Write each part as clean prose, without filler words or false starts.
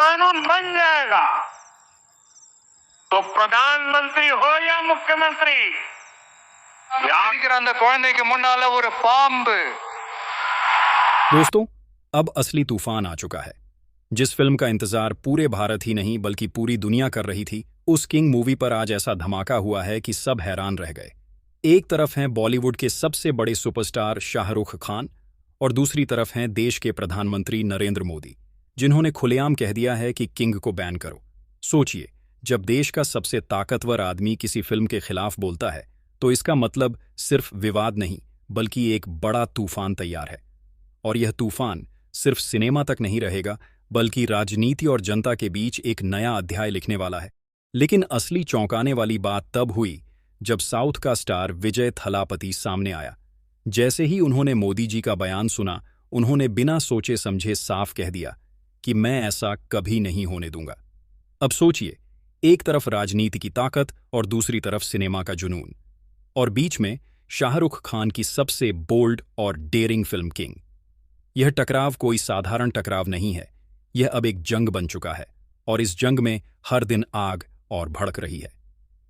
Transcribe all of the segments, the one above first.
कानून बन जाएगा तो प्रधानमंत्री हो या मुख्यमंत्री அந்த குழந்தைக்கு முன்னால ஒரு பாம்பு। दोस्तों, अब असली तूफान आ चुका है। जिस फिल्म का इंतजार पूरे भारत ही नहीं बल्कि पूरी दुनिया कर रही थी, उस किंग मूवी पर आज ऐसा धमाका हुआ है कि सब हैरान रह गए। एक तरफ हैं बॉलीवुड के सबसे बड़े सुपरस्टार शाहरुख खान और दूसरी तरफ हैं देश के प्रधानमंत्री नरेंद्र मोदी, जिन्होंने खुलेआम कह दिया है कि किंग को बैन करो। सोचिए, जब देश का सबसे ताकतवर आदमी किसी फिल्म के खिलाफ बोलता है तो इसका मतलब सिर्फ विवाद नहीं बल्कि एक बड़ा तूफान तैयार है। और यह तूफान सिर्फ सिनेमा तक नहीं रहेगा बल्कि राजनीति और जनता के बीच एक नया अध्याय लिखने वाला है। लेकिन असली चौंकाने वाली बात तब हुई जब साउथ का स्टार विजय थलापति सामने आया। जैसे ही उन्होंने मोदी जी का बयान सुना, उन्होंने बिना सोचे समझे साफ कह दिया कि मैं ऐसा कभी नहीं होने दूंगा। अब सोचिए, एक तरफ राजनीति की ताकत और दूसरी तरफ सिनेमा का जुनून, और बीच में शाहरुख खान की सबसे बोल्ड और डेयरिंग फिल्म किंग। यह टकराव कोई साधारण टकराव नहीं है, यह अब एक जंग बन चुका है और इस जंग में हर दिन आग और भड़क रही है।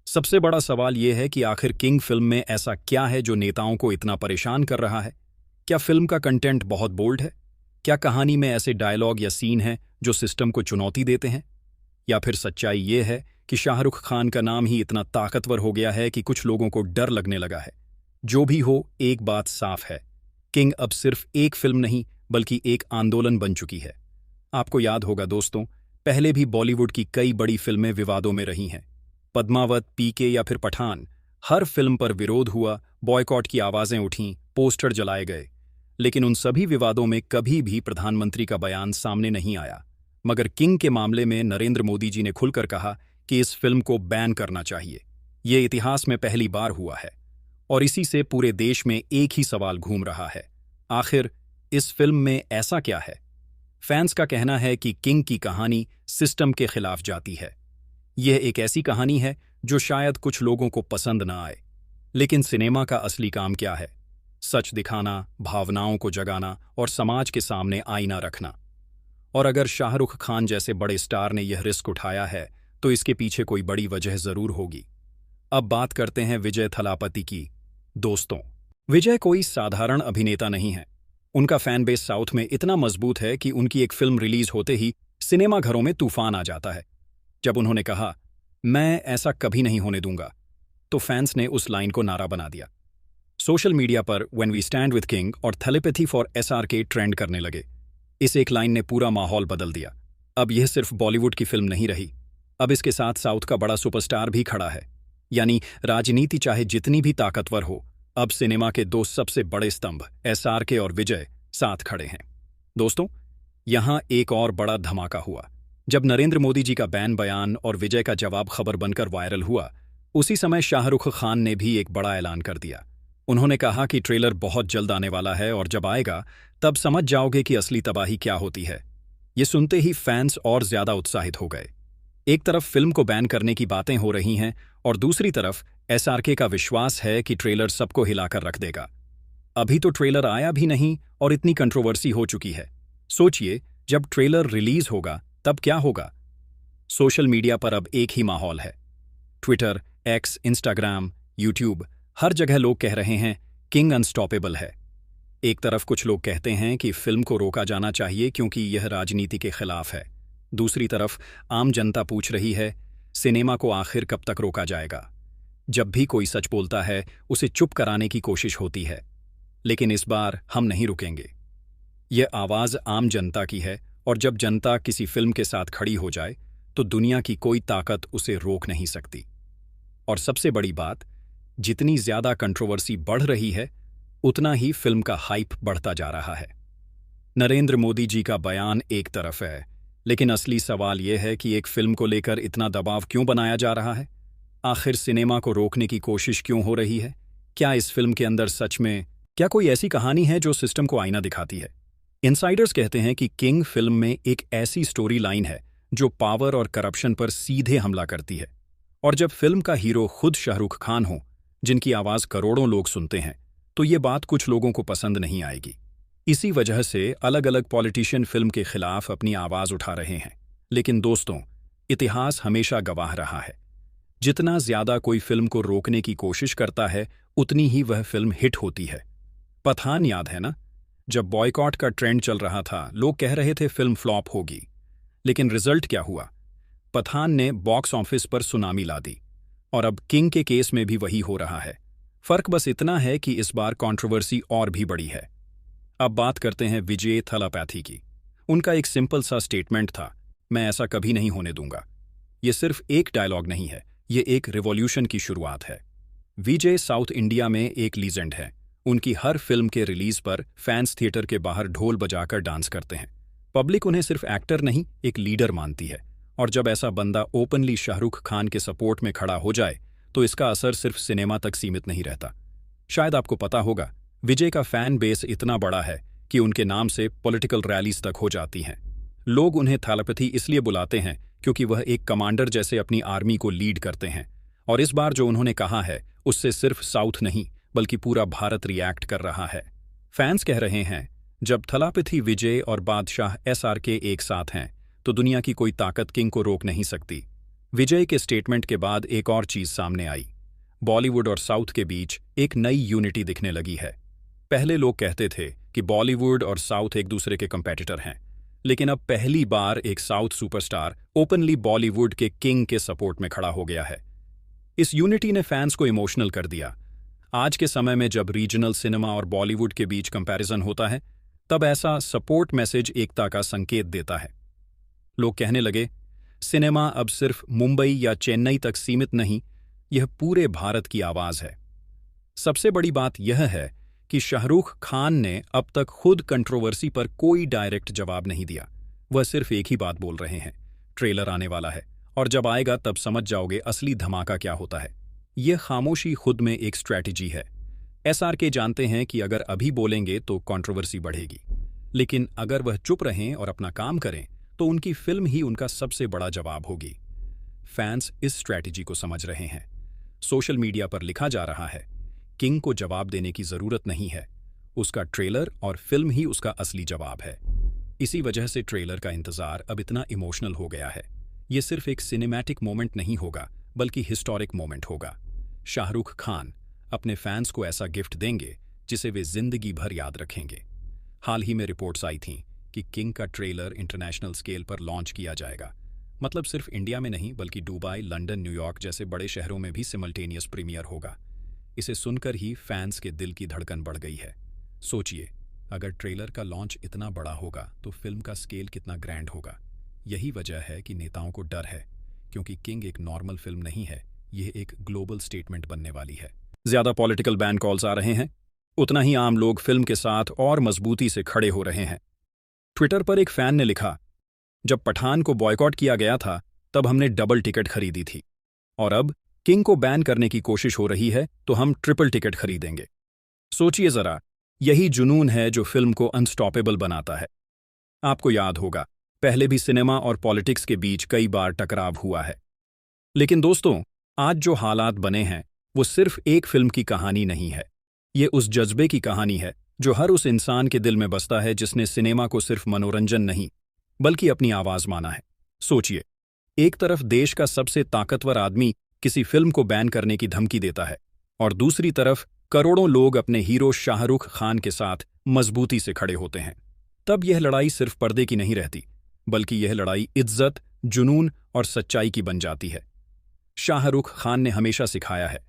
सबसे बड़ा सवाल यह है कि आखिर किंग फिल्म में ऐसा क्या है जो नेताओं को इतना परेशान कर रहा है? क्या फिल्म का कंटेंट बहुत बोल्ड है? क्या कहानी में ऐसे डायलॉग या सीन हैं जो सिस्टम को चुनौती देते हैं? या फिर सच्चाई यह है कि शाहरुख खान का नाम ही इतना ताकतवर हो गया है कि कुछ लोगों को डर लगने लगा है? जो भी हो, एक बात साफ है, किंग अब सिर्फ एक फिल्म नहीं बल्कि एक आंदोलन बन चुकी है। आपको याद होगा दोस्तों, पहले भी बॉलीवुड की कई बड़ी फिल्में विवादों में रही हैं। पद्मावत, पीके या फिर पठान, हर फिल्म पर विरोध हुआ, बॉयकॉट की आवाजें उठीं, पोस्टर जलाए गए। लेकिन उन सभी विवादों में कभी भी प्रधानमंत्री का बयान सामने नहीं आया। मगर किंग के मामले में नरेंद्र मोदी जी ने खुलकर कहा कि इस फिल्म को बैन करना चाहिए। ये इतिहास में पहली बार हुआ है और इसी से पूरे देश में एक ही सवाल घूम रहा है, आखिर इस फिल्म में ऐसा क्या है? फैंस का कहना है कि किंग की कहानी सिस्टम के खिलाफ जाती है। यह एक ऐसी कहानी है जो शायद कुछ लोगों को पसंद ना आए, लेकिन सिनेमा का असली काम क्या है? सच दिखाना, भावनाओं को जगाना और समाज के सामने आईना रखना। और अगर शाहरुख खान जैसे बड़े स्टार ने यह रिस्क उठाया है तो इसके पीछे कोई बड़ी वजह जरूर होगी। अब बात करते हैं विजय थलापति की। दोस्तों, विजय कोई साधारण अभिनेता नहीं है। उनका फैन बेस साउथ में इतना मजबूत है कि उनकी एक फिल्म रिलीज होते ही सिनेमा घरों में तूफान आ जाता है। जब उन्होंने कहा, मैं ऐसा कभी नहीं होने दूंगा, तो फैंस ने उस लाइन को नारा बना दिया। सोशल मीडिया पर when we stand with king और थैलेपैथी फॉर एसआरके ट्रेंड करने लगे। इस एक लाइन ने पूरा माहौल बदल दिया। अब यह सिर्फ बॉलीवुड की फिल्म नहीं रही, अब इसके साथ साउथ का बड़ा सुपरस्टार भी खड़ा है। यानी राजनीति चाहे जितनी भी ताकतवर हो, अब सिनेमा के दो सबसे बड़े स्तंभ एसआरके और विजय साथ खड़े हैं। दोस्तों, यहां एक और बड़ा धमाका हुआ। जब नरेंद्र मोदी जी का बैन बयान और विजय का जवाब खबर बनकर वायरल हुआ, उसी समय शाहरुख खान ने भी एक बड़ा ऐलान कर दिया। उन्होंने कहा कि ट्रेलर बहुत जल्द आने वाला है और जब आएगा तब समझ जाओगे कि असली तबाही क्या होती है। ये सुनते ही फैंस और ज्यादा उत्साहित हो गए। एक तरफ फिल्म को बैन करने की बातें हो रही हैं और दूसरी तरफ एसआरके का विश्वास है कि ट्रेलर सबको हिलाकर रख देगा। अभी तो ट्रेलर आया भी नहीं और इतनी कंट्रोवर्सी हो चुकी है। सोचिए, जब ट्रेलर रिलीज होगा तब क्या होगा? सोशल मीडिया पर अब एक ही माहौल है। ट्विटर, एक्स, इंस्टाग्राम, यूट्यूब, हर जगह लोग कह रहे हैं किंग अनस्टॉपेबल है। एक तरफ कुछ लोग कहते हैं कि फिल्म को रोका जाना चाहिए क्योंकि यह राजनीति के खिलाफ है। दूसरी तरफ आम जनता पूछ रही है, सिनेमा को आखिर कब तक रोका जाएगा? जब भी कोई सच बोलता है, उसे चुप कराने की कोशिश होती है। लेकिन इस बार हम नहीं रुकेंगे। यह आवाज़ आम जनता की है और जब जनता किसी फिल्म के साथ खड़ी हो जाए तो दुनिया की कोई ताकत उसे रोक नहीं सकती। और सबसे बड़ी बात, जितनी ज्यादा कंट्रोवर्सी बढ़ रही है उतना ही फिल्म का हाइप बढ़ता जा रहा है। नरेंद्र मोदी जी का बयान एक तरफ है, लेकिन असली सवाल यह है कि एक फिल्म को लेकर इतना दबाव क्यों बनाया जा रहा है? आखिर सिनेमा को रोकने की कोशिश क्यों हो रही है? क्या इस फिल्म के अंदर सच में क्या कोई ऐसी कहानी है जो सिस्टम को आईना दिखाती है? इनसाइडर्स कहते हैं कि किंग फिल्म में एक ऐसी स्टोरी लाइन है जो पावर और करप्शन पर सीधे हमला करती है। और जब फिल्म का हीरो खुद शाहरुख खान हो, जिनकी आवाज करोड़ों लोग सुनते हैं, तो ये बात कुछ लोगों को पसंद नहीं आएगी। इसी वजह से अलग अलग पॉलिटिशियन फिल्म के खिलाफ अपनी आवाज उठा रहे हैं। लेकिन दोस्तों, इतिहास हमेशा गवाह रहा है। जितना ज्यादा कोई फिल्म को रोकने की कोशिश करता है, उतनी ही वह फिल्म हिट होती है। पठान याद है ना? जब बॉयकॉट का ट्रेंड चल रहा था, लोग कह रहे थे फिल्म फ्लॉप होगी। लेकिन रिजल्ट क्या हुआ? पठान ने बॉक्स ऑफिस पर सुनामी ला दी। और अब किंग के केस में भी वही हो रहा है। फर्क बस इतना है कि इस बार कंट्रोवर्सी और भी बड़ी है। अब बात करते हैं विजय थलापैथी की। उनका एक सिंपल सा स्टेटमेंट था, मैं ऐसा कभी नहीं होने दूंगा। ये सिर्फ एक डायलॉग नहीं है, ये एक रिवॉल्यूशन की शुरुआत है। विजय साउथ इंडिया में एक लीजेंड है। उनकी हर फिल्म के रिलीज पर फैंस थिएटर के बाहर ढोल बजाकर डांस करते हैं। पब्लिक उन्हें सिर्फ एक्टर नहीं, एक लीडर मानती है। और जब ऐसा बंदा ओपनली शाहरुख खान के सपोर्ट में खड़ा हो जाए, तो इसका असर सिर्फ सिनेमा तक सीमित नहीं रहता। शायद आपको पता होगा, विजय का फैन बेस इतना बड़ा है कि उनके नाम से पॉलिटिकल रैलीज तक हो जाती हैं। लोग उन्हें थलापति इसलिए बुलाते हैं क्योंकि वह एक कमांडर जैसे अपनी आर्मी को लीड करते हैं। और इस बार जो उन्होंने कहा है, उससे सिर्फ साउथ नहीं बल्कि पूरा भारत रिएक्ट कर रहा है। फैंस कह रहे हैं, जब थलापति विजय और बादशाह SRK एक साथ हैं, तो दुनिया की कोई ताकत किंग को रोक नहीं सकती। विजय के स्टेटमेंट के बाद एक और चीज सामने आई। बॉलीवुड और साउथ के बीच एक नई यूनिटी दिखने लगी है। पहले लोग कहते थे कि बॉलीवुड और साउथ एक दूसरे के कंपेटिटर हैं, लेकिन अब पहली बार एक साउथ सुपरस्टार ओपनली बॉलीवुड के किंग के सपोर्ट में खड़ा हो गया है। इस यूनिटी ने फैंस को इमोशनल कर दिया। आज के समय में जब रीजनल सिनेमा और बॉलीवुड के बीच कंपैरिजन होता है, तब ऐसा सपोर्ट मैसेज एकता का संकेत देता है। लोग कहने लगे, सिनेमा अब सिर्फ मुंबई या चेन्नई तक सीमित नहीं, यह पूरे भारत की आवाज है। सबसे बड़ी बात यह है कि शाहरुख खान ने अब तक खुद कंट्रोवर्सी पर कोई डायरेक्ट जवाब नहीं दिया। वह सिर्फ एक ही बात बोल रहे हैं, ट्रेलर आने वाला है और जब आएगा तब समझ जाओगे असली धमाका क्या होता है। यह खामोशी खुद में एक स्ट्रैटेजी है। SRK जानते हैं कि अगर अभी बोलेंगे तो कंट्रोवर्सी बढ़ेगी, लेकिन अगर वह चुप रहें और अपना काम करें तो उनकी फिल्म ही उनका सबसे बड़ा जवाब होगी। फैंस इस स्ट्रैटेजी को समझ रहे हैं। सोशल मीडिया पर लिखा जा रहा है, किंग को जवाब देने की जरूरत नहीं है, उसका ट्रेलर और फिल्म ही उसका असली जवाब है। इसी वजह से ट्रेलर का इंतजार अब इतना इमोशनल हो गया है। यह सिर्फ एक सिनेमैटिक मोमेंट नहीं होगा, बल्कि हिस्टोरिक मोमेंट होगा। शाहरुख खान अपने फैंस को ऐसा गिफ्ट देंगे जिसे वे जिंदगी भर याद रखेंगे। हाल ही में रिपोर्ट्स आई थीं कि किंग का ट्रेलर इंटरनेशनल स्केल पर लॉन्च किया जाएगा। मतलब सिर्फ इंडिया में नहीं, बल्कि दुबई, लंदन, न्यूयॉर्क जैसे बड़े शहरों में भी सिमल्टेनियस प्रीमियर होगा। इसे सुनकर ही फैंस के दिल की धड़कन बढ़ गई है। सोचिए, अगर ट्रेलर का लॉन्च इतना बड़ा होगा तो फिल्म का स्केल कितना ग्रैंड होगा। यही वजह है कि नेताओं को डर है, क्योंकि किंग एक नॉर्मल फिल्म नहीं है, यह एक ग्लोबल स्टेटमेंट बनने वाली है। ज्यादा पॉलिटिकल बैन कॉल्स आ रहे हैं, उतना ही आम लोग फिल्म के साथ और मजबूती से खड़े हो रहे हैं। ट्विटर पर एक फैन ने लिखा, जब पठान को बॉयकॉट किया गया था तब हमने डबल टिकट खरीदी थी, और अब किंग को बैन करने की कोशिश हो रही है तो हम ट्रिपल टिकट खरीदेंगे। सोचिए जरा, यही जुनून है जो फिल्म को अनस्टॉपेबल बनाता है। आपको याद होगा, पहले भी सिनेमा और पॉलिटिक्स के बीच कई बार टकराव हुआ है। लेकिन दोस्तों, आज जो हालात बने हैं वो सिर्फ एक फिल्म की कहानी नहीं है। ये उस जज्बे की कहानी है जो हर उस इंसान के दिल में बसता है जिसने सिनेमा को सिर्फ मनोरंजन नहीं बल्कि अपनी आवाज माना है। सोचिए, एक तरफ देश का सबसे ताकतवर आदमी किसी फिल्म को बैन करने की धमकी देता है, और दूसरी तरफ करोड़ों लोग अपने हीरो शाहरुख खान के साथ मजबूती से खड़े होते हैं। तब यह लड़ाई सिर्फ पर्दे की नहीं रहती, बल्कि यह लड़ाई इज्जत, जुनून और सच्चाई की बन जाती है। शाहरुख खान ने हमेशा सिखाया है,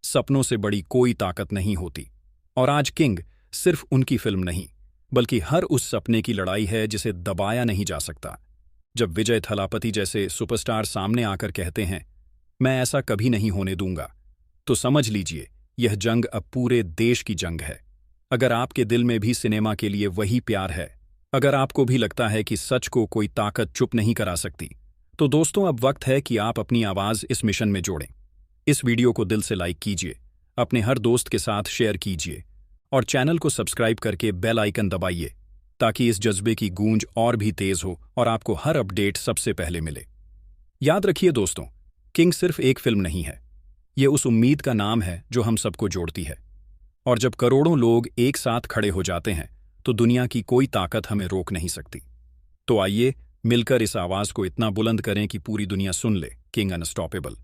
सपनों से बड़ी कोई ताकत नहीं होती, और आज किंग सिर्फ उनकी फिल्म नहीं बल्कि हर उस सपने की लड़ाई है जिसे दबाया नहीं जा सकता। जब विजय थलापति जैसे सुपरस्टार सामने आकर कहते हैं, मैं ऐसा कभी नहीं होने दूंगा, तो समझ लीजिए यह जंग अब पूरे देश की जंग है। अगर आपके दिल में भी सिनेमा के लिए वही प्यार है, अगर आपको भी लगता है कि सच को कोई ताकत चुप नहीं करा सकती, तो दोस्तों अब वक्त है कि आप अपनी आवाज इस मिशन में जोड़ें। इस वीडियो को दिल से लाइक कीजिए, अपने हर दोस्त के साथ शेयर कीजिए और चैनल को सब्सक्राइब करके बेल आइकन दबाइए, ताकि इस जज्बे की गूंज और भी तेज हो और आपको हर अपडेट सबसे पहले मिले। याद रखिए दोस्तों, किंग सिर्फ एक फिल्म नहीं है, ये उस उम्मीद का नाम है जो हम सबको जोड़ती है। और जब करोड़ों लोग एक साथ खड़े हो जाते हैं तो दुनिया की कोई ताकत हमें रोक नहीं सकती। तो आइए मिलकर इस आवाज को इतना बुलंद करें कि पूरी दुनिया सुन ले। King unstoppable.